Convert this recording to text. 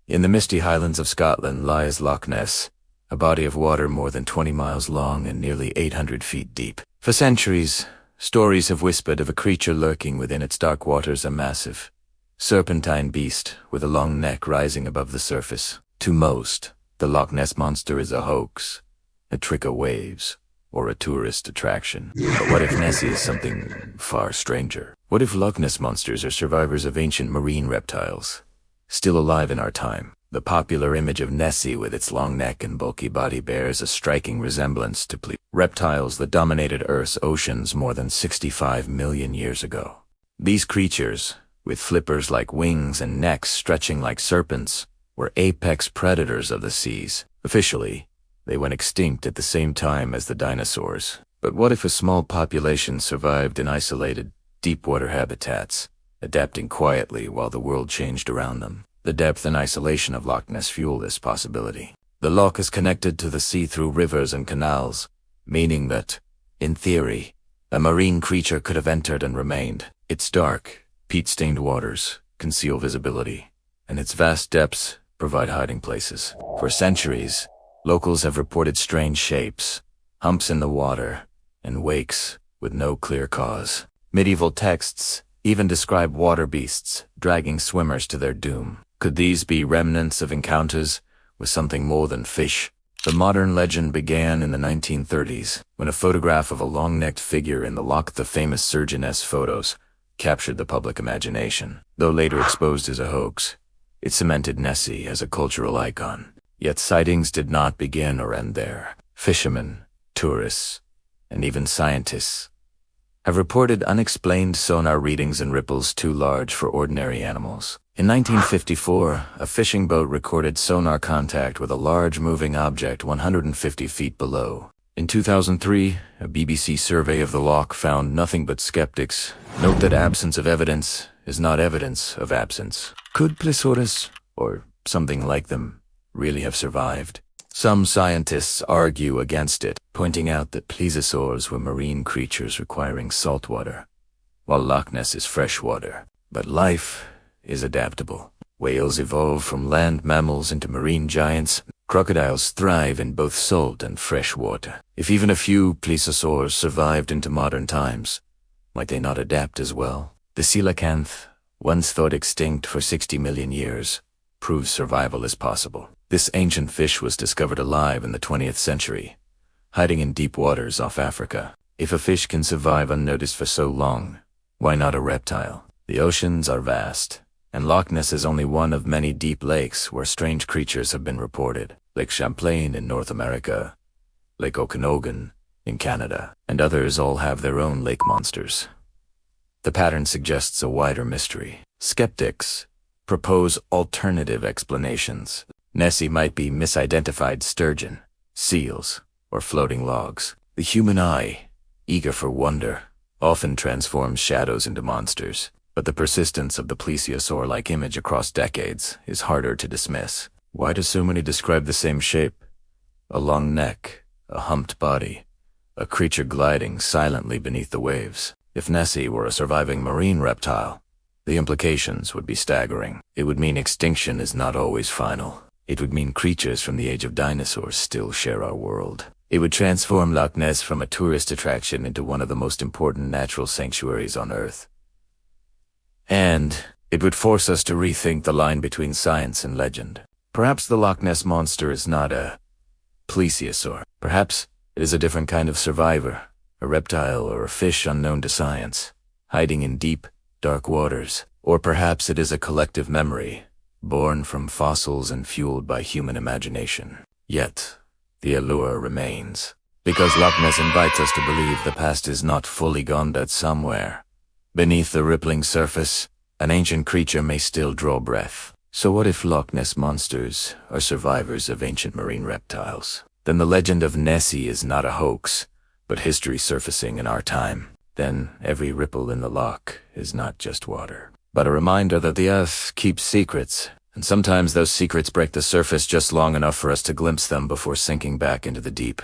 In the misty highlands of Scotland lies Loch Ness, a body of water more than 20 miles long and nearly 800 feet deep. For centuries, stories have whispered of a creature lurking within its dark waters, a massive, serpentine beast with a long neck rising above the surface. To most, the Loch Ness Monster is a hoax, a trick of waves, or a tourist attraction. But what if Nessie is something far stranger? What if Loch Ness Monsters are survivors of ancient marine reptiles, still alive in our time? The popular image of Nessie with its long neck and bulky body bears a striking resemblance to reptiles that dominated Earth's oceans more than 65 million years ago. These creatures, with flippers like wings and necks stretching like serpents, were apex predators of the seas. Officially, they went extinct at the same time as the dinosaurs. But what if a small population survived in isolated, deep-water habitats, adapting quietly while the world changed around them? The depth and isolation of Loch Ness fuel this possibility. The loch is connected to the sea through rivers and canals, meaning that, in theory, a marine creature could have entered and remained. Its dark, peat-stained waters conceal visibility, and its vast depths provide hiding places. For centuries, locals have reported strange shapes, humps in the water, and wakes with no clear cause. Medieval texts even describe water beasts dragging swimmers to their doom. Could these be remnants of encounters with something more than fish? The modern legend began in the 1930s, when a photograph of a long-necked figure in the loch, the famous Surgeon S photos, captured the public imagination. Though later exposed as a hoax, it cemented Nessie as a cultural icon. Yet sightings did not begin or end there. Fishermen, tourists, and even scientists have reported unexplained sonar readings and ripples too large for ordinary animals. In 1954, a fishing boat recorded sonar contact with a large moving object 150 feet below. In 2003, a BBC survey of the loch found nothing but skeptics. Note that absence of evidence is not evidence of absence. Could plesiosaurs, or something like them, really have survived? Some scientists argue against it, pointing out that plesiosaurs were marine creatures requiring salt water, while Loch Ness is freshwater. But life is adaptable. Whales evolved from land mammals into marine giants. Crocodiles thrive in both salt and fresh water. If even a few plesiosaurs survived into modern times, might they not adapt as well? The coelacanth, once thought extinct for 60 million years, proves survival is possible. This ancient fish was discovered alive in the 20th century, hiding in deep waters off Africa. If a fish can survive unnoticed for so long, why not a reptile? The oceans are vast, and Loch Ness is only one of many deep lakes where strange creatures have been reported. Lake Champlain in North America, Lake Okanagan in Canada, and others all have their own lake monsters. The pattern suggests a wider mystery. Skeptics propose alternative explanations. Nessie might be misidentified sturgeon, seals, or floating logs. The human eye, eager for wonder, often transforms shadows into monsters. But the persistence of the plesiosaur-like image across decades is harder to dismiss. Why do so many describe the same shape? A long neck, a humped body, a creature gliding silently beneath the waves. If Nessie were a surviving marine reptile, the implications would be staggering. It would mean extinction is not always final. It would mean creatures from the age of dinosaurs still share our world. It would transform Loch Ness from a tourist attraction into one of the most important natural sanctuaries on Earth. And it would force us to rethink the line between science and legend. Perhaps the Loch Ness Monster is not a plesiosaur. Perhaps it is a different kind of survivor, a reptile or a fish unknown to science, hiding in deep, dark waters. Or perhaps it is a collective memory, born from fossils and fueled by human imagination. Yet, the allure remains. Because Loch Ness invites us to believe the past is not fully gone, that somewhere, beneath the rippling surface, an ancient creature may still draw breath. So what if Loch Ness Monsters are survivors of ancient marine reptiles? Then the legend of Nessie is not a hoax, but history surfacing in our time. Then every ripple in the loch is not just water, but a reminder that the Earth keeps secrets, and sometimes those secrets break the surface just long enough for us to glimpse them before sinking back into the deep.